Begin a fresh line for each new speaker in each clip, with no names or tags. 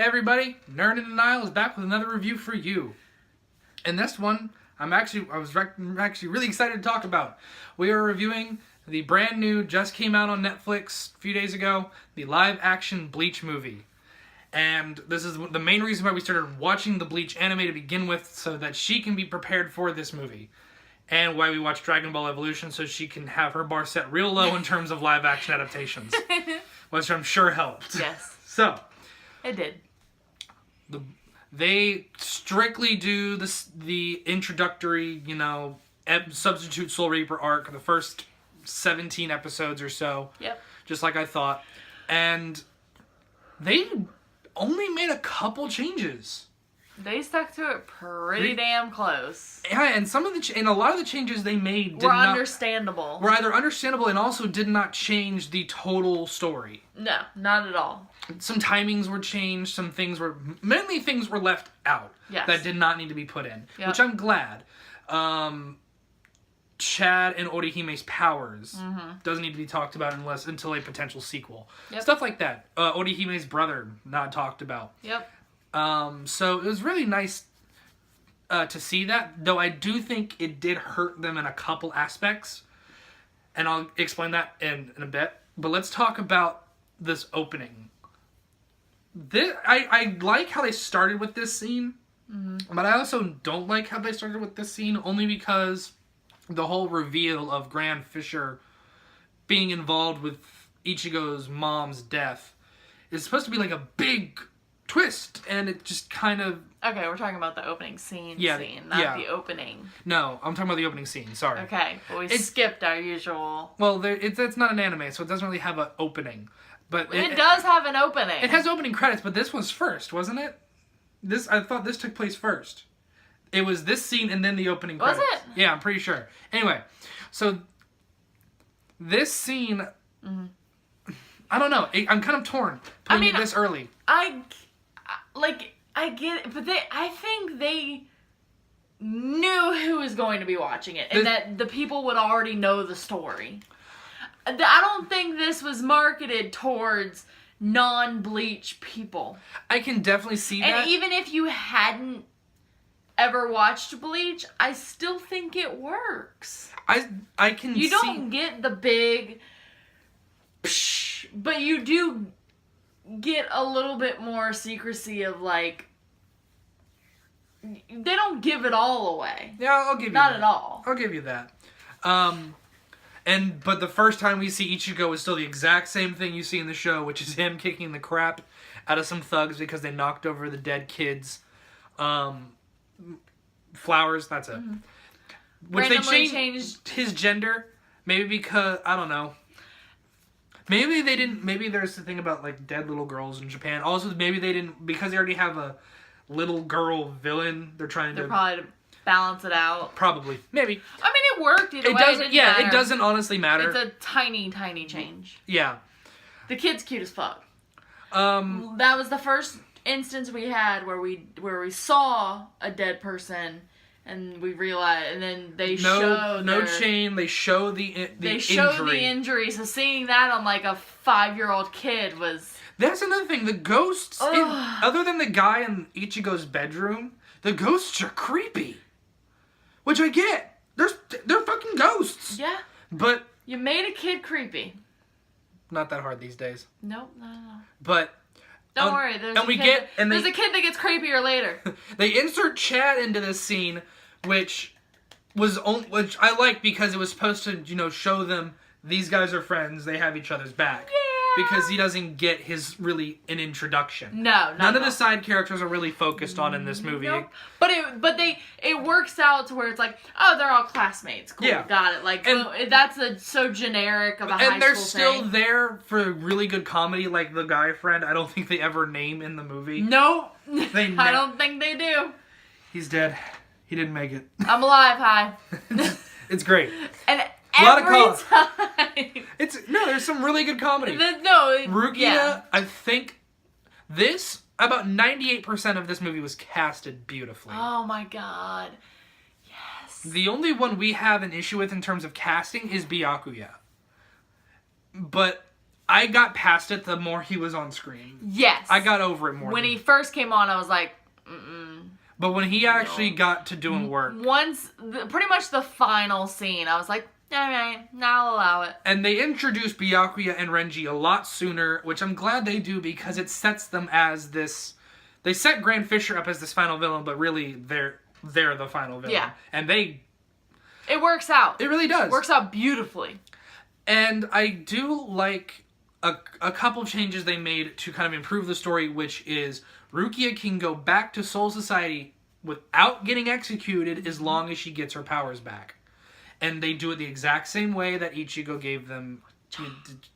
Hey everybody, Nerd in Denial is back with another review for you. And this one, I was actually really excited to talk about. We are reviewing the brand new, just came out on Netflix a few days ago, the live-action Bleach movie. And this is the main reason why we started watching the Bleach anime to begin with, so that she can be prepared for this movie. And why we watch Dragon Ball Evolution, so she can have her bar set real low in terms of live-action adaptations. Which I'm sure helped.
Yes.
So.
It did.
They strictly do the introductory, substitute Soul Reaper arc, the first 17 episodes or so.
Yep.
Just like I thought. And they only made a couple changes.
They stuck to it pretty damn close.
Yeah, and a lot of the changes they made
were understandable.
Were either understandable and also did not change the total story.
No, not at all.
Some timings were changed. Mainly things were left out.
Yes.
That did not need to be put in.
Yep.
Which I'm glad. Chad and Orihime's powers doesn't need to be talked about until a potential sequel.
Yep.
Stuff like that. Orihime's brother not talked about.
Yep.
So it was really nice to see that, though I do think it did hurt them in a couple aspects, and I'll explain that in a bit. But let's talk about this opening. I like how they started with this scene, but I also don't like how they started with this scene, only because the whole reveal of Grand Fisher being involved with Ichigo's mom's death is supposed to be like a big twist, and it just kind of...
Okay, we're talking about the opening scene, not the opening.
No, I'm talking about the opening scene, sorry.
Okay, well we skipped our usual...
Well, it's not an anime, so it doesn't really have an opening. But
it does have an opening.
It has opening credits, but this was first, wasn't it? I thought this took place first. It was this scene and then the opening credits.
Was it?
Yeah, I'm pretty sure. Anyway, so this scene... I don't know. I'm kind of torn putting it this early.
I get it, but I think they knew who was going to be watching it, and that the people would already know the story. I don't think this was marketed towards non-Bleach people. I
can definitely see that.
And even if you hadn't ever watched Bleach, I still think it works.
I can see...
You don't get the big... Psh, but you do get a little bit more secrecy of, like... They don't give it all away.
Yeah, I'll give you
Not
that.
at all.
I'll give you that. But the first time we see Ichigo is still the exact same thing you see in the show, which is him kicking the crap out of some thugs because they knocked over the dead kids. Flowers, that's it. Which
Randomly
they changed his gender, maybe because, I don't know. Maybe they didn't, maybe there's the thing about, like, dead little girls in Japan. Also, maybe they didn't, because they already have a little girl villain, they're
probably to balance it out.
Probably. Maybe.
I mean, it worked either way.
It doesn't honestly matter.
It's a tiny, tiny change.
Yeah.
The kid's cute as fuck. That was the first instance we had where we saw a dead person, and we realized, and then they showed
chain. They show the
injury. So seeing that on like a 5-year-old kid was...
That's another thing. The ghosts, other than the guy in Ichigo's bedroom, the ghosts are creepy. Which I get. They're fucking ghosts.
Yeah.
But
you made a kid creepy.
Not that hard these days.
Nope, no.
But
don't worry. There's a kid that gets creepier later.
They insert Chad into this scene, which I like because it was supposed to, show them these guys are friends. They have each other's back.
Yeah.
Because he doesn't get an introduction.
No,
none of the side characters are really focused on in this movie.
Nope. But it works out to where it's like, oh, they're all classmates. Cool, yeah. Got it. Like, that's so generic of a high school thing.
And they're still there for really good comedy, like the guy friend. I don't think they ever name in the movie.
No, I don't think they do.
He's dead. He didn't make it.
I'm alive. Hi.
It's great.
And
a lot of
time.
There's some really good comedy.
Rukia,
yeah. I think about 98% of this movie was casted beautifully.
Oh my god. Yes.
The only one we have an issue with in terms of casting is Byakuya. But I got past it the more he was on screen.
Yes.
I got over it more.
When he first came on, I was like,
But when he actually got to doing work.
Pretty much the final scene, I was like, alright, now I'll allow it.
And they introduced Byakuya and Renji a lot sooner, which I'm glad they do because it sets them as this... They set Grand Fisher up as this final villain, but really they're the final villain.
Yeah.
And they...
It works out.
It really does.
It works out beautifully.
And I do like a couple changes they made to kind of improve the story, which is Rukia can go back to Soul Society without getting executed as long as she gets her powers back. And they do it the exact same way that Ichigo gave them.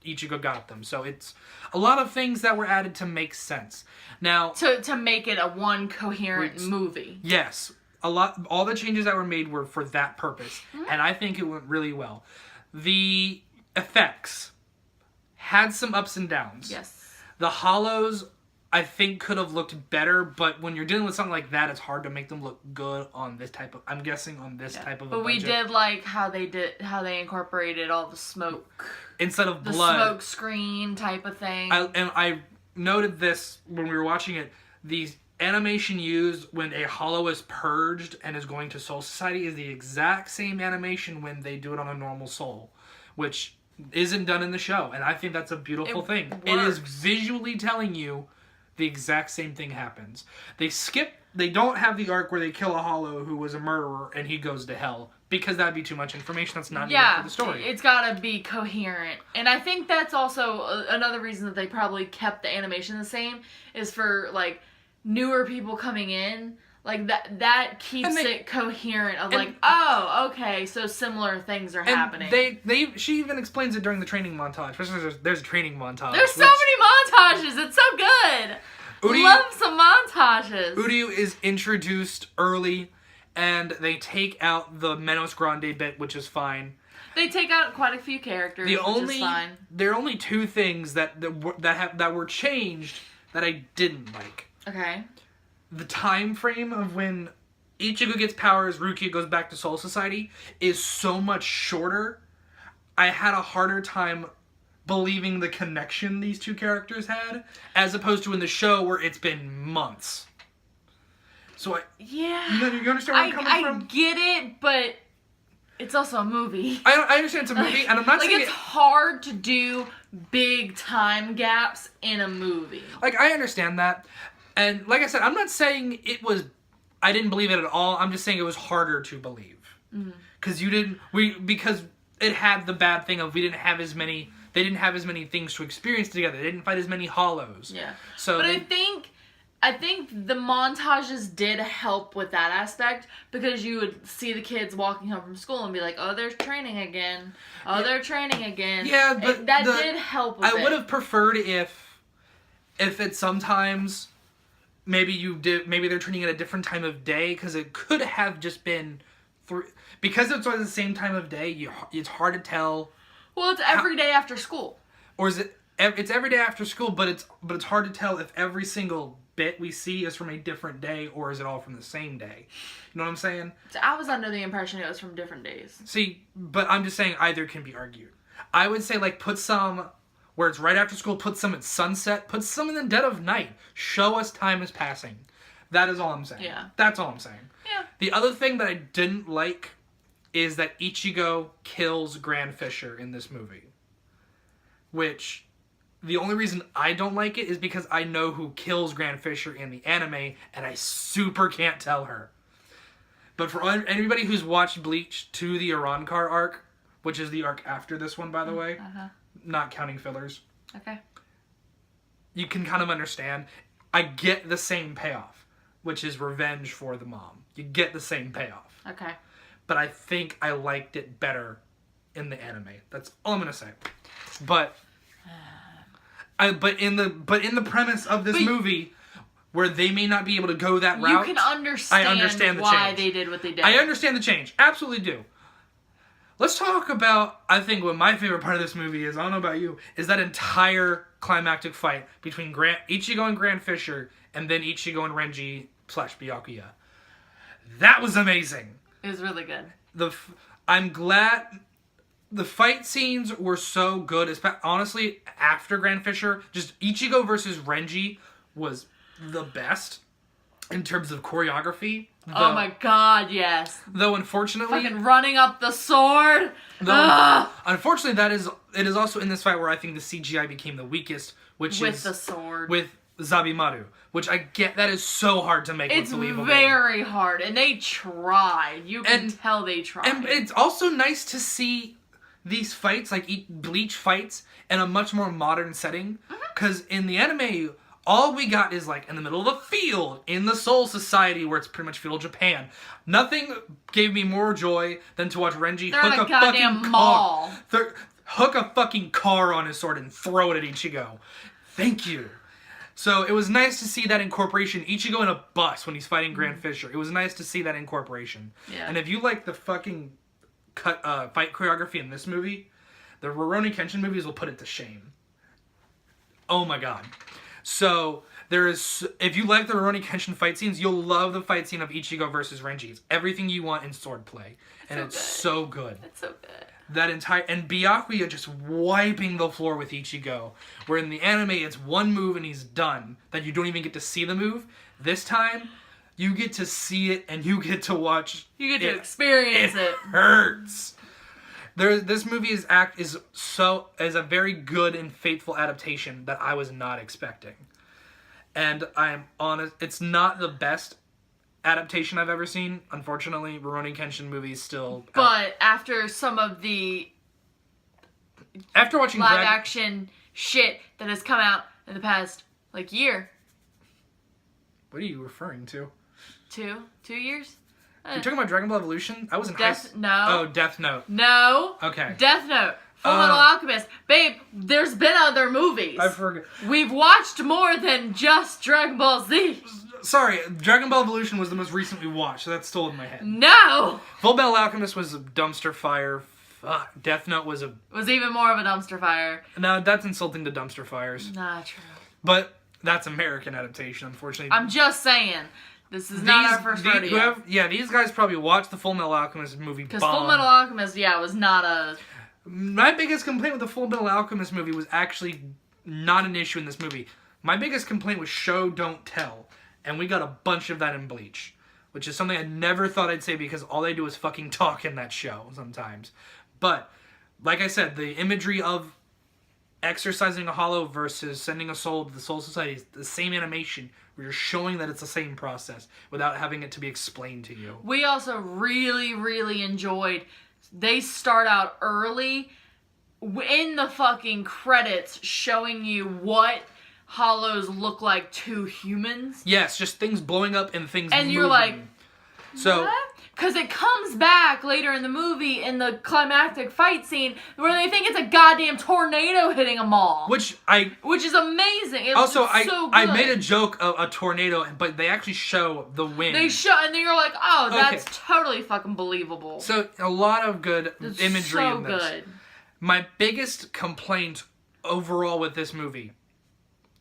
Ichigo got them. So it's a lot of things that were added to make sense. Now,
to make it a one coherent movie.
Yes. All the changes that were made were for that purpose. Mm-hmm. And I think it went really well. The effects had some ups and downs.
Yes.
The hollows, I think, could have looked better, but when you're dealing with something like that, it's hard to make them look good on this type of... I'm guessing on this type of a budget.
But we did like how they incorporated all the smoke.
Instead of blood.
The smoke screen type of thing.
I noted this when we were watching it. The animation used when a hollow is purged and is going to Soul Society is the exact same animation when they do it on a normal soul, which isn't done in the show. And I think that's a beautiful thing.
Works.
It is visually telling you the exact same thing happens. They don't have the arc where they kill a hollow who was a murderer and he goes to hell, because that'd be too much information that's not needed for the story.
It's gotta be coherent. And I think that's also another reason that they probably kept the animation the same, is for, like, newer people coming in. Like, that keeps it coherent of, like, oh, okay, so similar things are happening.
She even explains it during the training montage. Especially there's a training montage.
There's so many montages. It's so good. Love some montages.
Uryu is introduced early, and they take out the Menos Grande bit, which is fine.
They take out quite a few characters, which is fine.
There are only two things that were changed that I didn't like.
Okay.
The time frame of when Ichigo gets powers, Rukia goes back to Soul Society is so much shorter. I had a harder time believing the connection these two characters had, as opposed to in the show where it's been months. So you understand where I'm coming from?
I get it, but it's also a movie.
I understand it's a movie, and I'm not saying
it's hard to do big time gaps in a movie.
Like, I understand that. And like I said, I'm not saying I didn't believe it at all. I'm just saying it was harder to believe. Mm-hmm. Because it had the bad thing of they didn't have as many things to experience together. They didn't fight as many hollows.
Yeah.
So
I think the montages did help with that aspect, because you would see the kids walking home from school and be like, oh, they're training again. Oh, they're training again.
Yeah, but
that did help with it.
I would have preferred if it sometimes... Maybe they're training at a different time of day, because it could have just been because it's at the same time of day. It's hard to tell.
Well, it's every day after school.
Or is it? It's every day after school, but it's hard to tell if every single bit we see is from a different day, or is it all from the same day? You know what I'm saying?
So I was under the impression it was from different days.
See, but I'm just saying either can be argued. I would say, like, put some where it's right after school, put some at sunset, put some in the dead of night. Show us time is passing. That is all I'm saying.
Yeah.
That's all I'm saying.
Yeah.
The other thing that I didn't like is that Ichigo kills Grand Fisher in this movie. Which, the only reason I don't like it is because I know who kills Grand Fisher in the anime, and I super can't tell her. But for anybody who's watched Bleach to the Arankar arc, which is the arc after this one, by the way, not counting fillers.
Okay.
You can kind of understand. I get the same payoff, which is revenge for the mom. You get the same payoff.
Okay.
But I think I liked it better in the anime. That's all I'm gonna say. But in the premise of this movie, where they may not be able to go that route,
you can understand why
change.
they did what they did.
I understand the change. Absolutely do. Let's talk about, I think, what my favorite part of this movie is, I don't know about you, is that entire climactic fight between Ichigo and Grand Fisher, and then Ichigo and Renji / Byakuya. That was amazing.
It was really good.
I'm glad the fight scenes were so good. Honestly, after Grand Fisher, just Ichigo versus Renji was the best in terms of choreography.
Oh my god, yes.
Though unfortunately,
fucking running up the sword.
Unfortunately, it is also in this fight where I think the CGI became the weakest, which
with
is
the sword
with Zabimaru, which I get that is so hard to make look believable.
It's very hard, and they tried. You can tell they tried.
And it's also nice to see these fights, like Bleach fights, in a much more modern setting, because in the anime, all we got is like in the middle of a field in the Soul Society where it's pretty much feudal Japan. Nothing gave me more joy than to watch Renji hook a fucking
mall.
Hook a fucking car on his sword and throw it at Ichigo. Thank you. So it was nice to see that incorporation. Ichigo in a bus when he's fighting Grand Fisher. It was nice to see that incorporation.
Yeah.
And if you like the fucking fight choreography in this movie, the Ruroni Kenshin movies will put it to shame. Oh my god. So, if you like the Ruroni Kenshin fight scenes, you'll love the fight scene of Ichigo versus Renji. It's everything you want in swordplay. And it's so good.
It's so good.
And Byakuya just wiping the floor with Ichigo. Where in the anime, it's one move and he's done. That you don't even get to see the move. This time, you get to see it and you get to watch.
You get to experience it.
It hurts. This movie is a very good and faithful adaptation that I was not expecting. And I'm honest, it's not the best adaptation I've ever seen. Unfortunately, Ruroni Kenshin movies still...
But after some of the...
After watching
live action shit that has come out in the past, year.
What are you referring to?
2 years?
You're talking about Dragon Ball Evolution? I was in
No.
Oh, Death Note.
No.
Okay.
Death Note. Full Metal Alchemist. Babe, there's been other movies.
I forgot.
We've watched more than just Dragon Ball Z.
Sorry, Dragon Ball Evolution was the most recent we watched, so that's still in my head.
No!
Full Metal Alchemist was a dumpster fire. Death Note was
even more of a dumpster fire.
No, that's insulting to dumpster fires.
Not true.
But that's American adaptation, unfortunately.
I'm just saying. This is not our first rodeo.
These guys probably watched the Full Metal Alchemist movie.
Because Full Metal Alchemist, was not a...
My biggest complaint with the Full Metal Alchemist movie was actually not an issue in this movie. My biggest complaint was show, don't tell. And we got a bunch of that in Bleach. Which is something I never thought I'd say because all they do is fucking talk in that show sometimes. But, like I said, the imagery of exercising a hollow versus sending a soul to the Soul Society is the same animation where you're showing that it's the same process without having it to be explained to you.
We also really, really enjoyed... They start out early in the fucking credits showing you what hollows look like to humans.
Yes, just things blowing up and things moving.
And you're like,
so,
what? Because it comes back later in the movie in the climactic fight scene where they think it's a goddamn tornado hitting a mall.
Which
is amazing. It
also,
so good.
I made a joke of a tornado, but they actually show the wind.
They show, and then you're like, oh, that's totally fucking believable.
So, a lot of good imagery in this.
Good.
My biggest complaint overall with this movie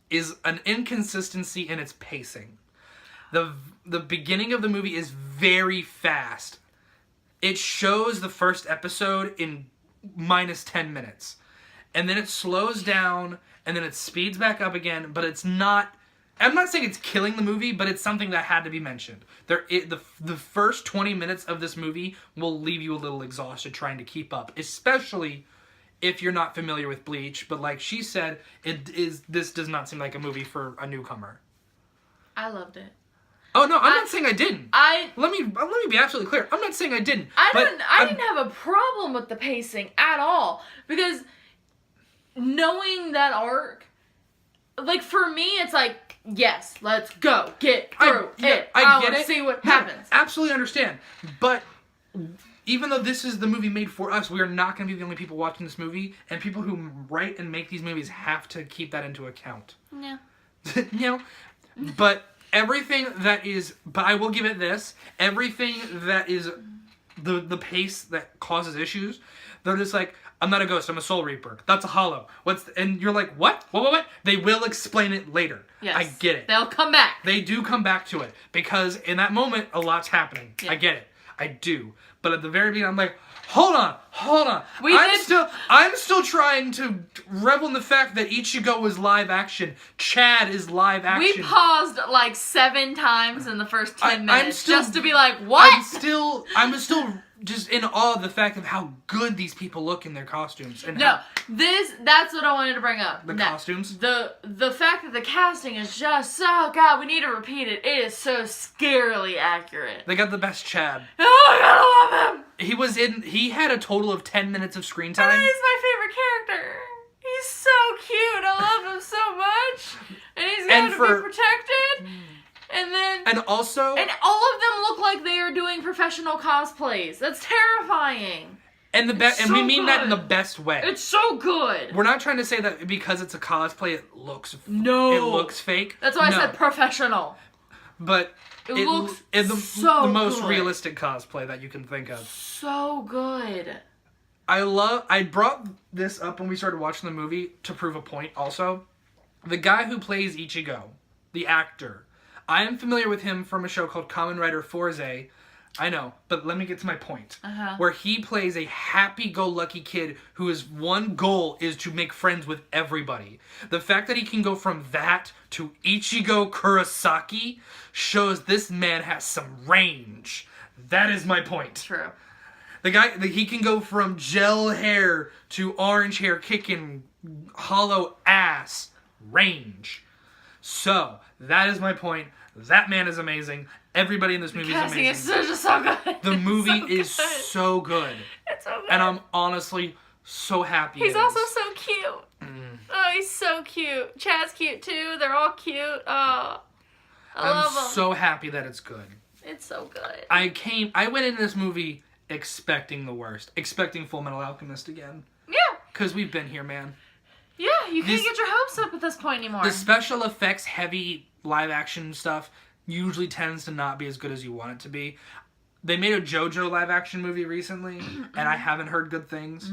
is an inconsistency in its pacing. The beginning of the movie is very fast. It shows the first episode in minus 10 minutes. And then it slows down, and then it speeds back up again, but it's not... I'm not saying it's killing the movie, but it's something that had to be mentioned. The first 20 minutes of this movie will leave you a little exhausted trying to keep up, especially if you're not familiar with Bleach. But like she said, this does not seem like a movie for a newcomer.
I loved it.
Oh no, I'm not saying I didn't. Let me be absolutely clear. I'm not saying I didn't.
I didn't have a problem with the pacing at all because knowing that arc, for me, it's like, yes, let's go get through it. I get it. See what happens.
Absolutely understand, but even though this is the movie made for us, we are not going to be the only people watching this movie, and people who write and make these movies have to keep that into account.
Yeah.
But. But I will give it this, everything that is the pace that causes issues, they're just like, I'm not a ghost, I'm a soul reaper. That's a hollow. And you're like, what? What? They will explain it later.
Yes.
I get it.
They'll come back.
They do come back to it, because in that moment, a lot's happening. Yeah. I get it. I do. But at the very beginning, I'm like, hold on. I'm still trying to revel in the fact that Ichigo is live action. Chad is live action.
We paused like 7 times in the first 10 minutes just to be like, what?
I'm still just in awe of the fact of how good these people look in their costumes. And
that's what I wanted to bring up.
The costumes?
The fact that the casting is just, oh god, we need to repeat it. It is so scarily accurate.
They got the best Chad.
Oh, I gotta love him!
He had a total of 10 minutes of screen time.
And he's my favorite character. He's so cute. I love him so much. And he's going to be protected. And
all of
them look like they are doing professional cosplays. That's terrifying.
And we mean that in the best way.
It's so good.
We're not trying to say that because it's a cosplay it looks fake.
That's why I said professional.
But
it looks
the most realistic cosplay that you can think of.
So good.
I brought this up when we started watching the movie to prove a point also. The guy who plays Ichigo, the actor, I am familiar with him from a show called Kamen Rider Forze. I know, but let me get to my point. Where he plays a happy-go-lucky kid whose one goal is to make friends with everybody. The fact that he can go from that to Ichigo Kurosaki shows this man has some range. That is my point.
True.
He can go from gel hair to orange hair, kicking hollow ass. Range. So, that is my point. That man is amazing. Everybody in this movie is amazing.
It's just so good.
The movie is so good.
It's so good.
And I'm honestly so happy.
He's also so cute. Oh, he's so cute. Chad's cute too. They're all cute. Oh, I love them.
I'm so happy that it's good.
It's so good.
I went into this movie expecting the worst. Expecting Full Metal Alchemist again.
Yeah.
Because we've been here, man.
Yeah, you can't get your hopes up at this point anymore.
The special effects heavy live action stuff usually tends to not be as good as you want it to be. They made a JoJo live action movie recently, and I haven't heard good things.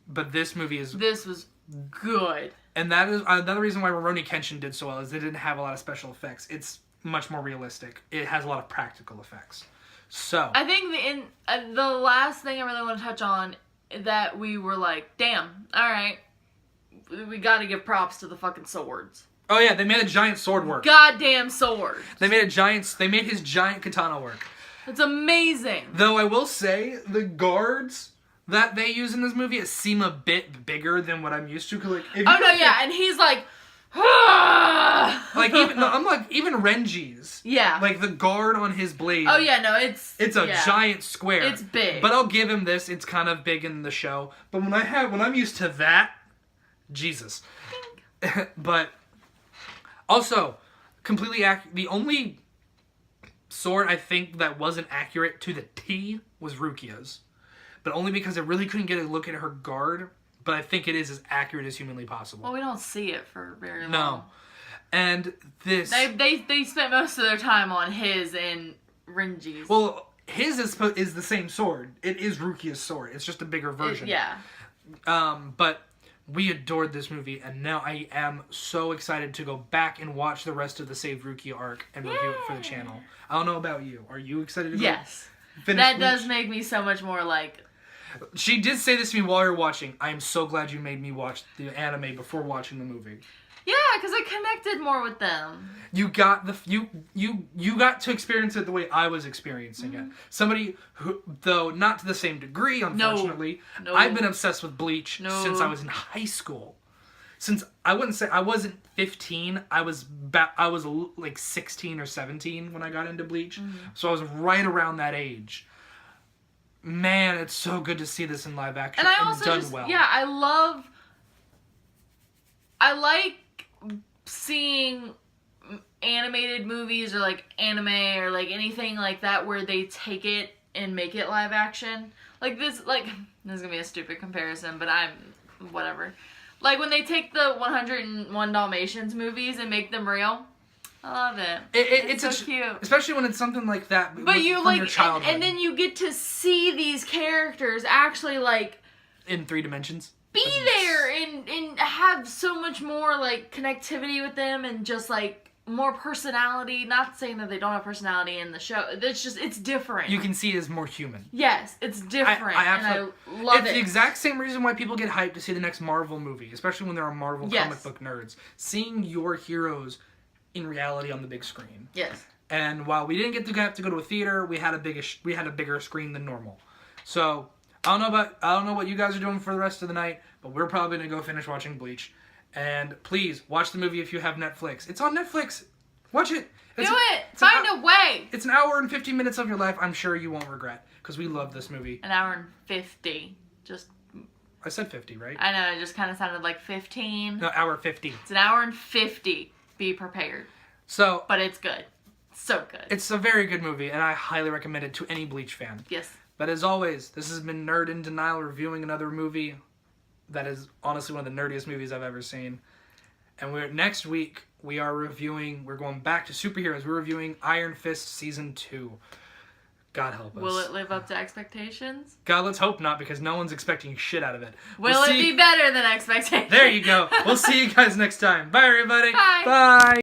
But this was
good.
And that is another reason why Ruroni Kenshin did so well, is they didn't have a lot of special effects. It's much more realistic. It has a lot of practical effects. So
I think the last thing I really want to touch on that we were like, damn, all right, we got to give props to the fucking swords.
Oh yeah, they made a giant sword work.
Goddamn sword.
They made his giant katana work.
It's amazing.
Though I will say, the guards that they use in this movie seem a bit bigger than what I'm used to. Cause
and he's like,
even Renji's.
Yeah.
Like the guard on his blade.
Oh yeah, no, it's
a giant square.
It's big.
But I'll give him this. It's kind of big in the show. But when I'm used to that, Jesus. But also, completely the only sword I think that wasn't accurate to the T was Rukia's. But only because I really couldn't get a look at her guard. But I think it is as accurate as humanly possible.
Well, we don't see it for very long.
No. And this...
They spent most of their time on his and Renji's.
Well, his is the same sword. It is Rukia's sword. It's just a bigger version.
Yeah.
But we adored this movie, and now I am so excited to go back and watch the rest of the Save Rukia arc and review it for the channel. I don't know about you. Are you excited to go finish
That
Bleach?
does make me so much more like...
She did say this to me while you were watching. I am so glad you made me watch the anime before watching the movie.
Yeah, because I connected more with them.
You got you got to experience it the way I was experiencing it. Somebody who, though not to the same degree, unfortunately.
No.
I've been obsessed with Bleach since I was in high school. Since I wasn't 15, I was like 16 or 17 when I got into Bleach. So I was right around that age. Man, it's so good to see this in live action
and I also
done well.
Yeah, I like seeing animated movies or like anime or like anything like that where they take it and make it live action. This is gonna be a stupid comparison, but whatever. Like when they take the 101 Dalmatians movies and make them real. I love it. It's so cute.
Especially when it's something like that
but
from your childhood.
And then you get to see these characters actually
in 3 dimensions.
Be there and have so much more connectivity with them and just more personality. Not saying that they don't have personality in the show. It's just, it's different.
You can see it as more human.
Yes, it's different. And I love it.
It's the exact same reason why people get hyped to see the next Marvel movie, especially when there are Marvel comic book nerds. Seeing your heroes in reality on the big screen.
Yes.
And while we didn't get to have to go to a theater, we had a bigger screen than normal. So I don't know what you guys are doing for the rest of the night, but we're probably gonna go finish watching Bleach. And please watch the movie if you have Netflix. It's on Netflix. Watch it.
Do it. Find a way.
It's an hour and 50 minutes of your life. I'm sure you won't regret because we love this movie.
An hour and 50.
I said 50, right?
I know. It just kind of sounded like 15.
No, hour 50.
It's an hour and 50. Be prepared.
So.
But it's good. So good.
It's a very good movie, and I highly recommend it to any Bleach fan.
Yes.
But as always, this has been Nerd in Denial reviewing another movie that is honestly one of the nerdiest movies I've ever seen. And next week, we're going back to superheroes. We're reviewing Iron Fist Season 2. God help us.
Will it live up to expectations?
God, let's hope not, because no one's expecting shit out of it.
Will it be better than expectations?
There you go. We'll see you guys next time. Bye, everybody.
Bye.
Bye.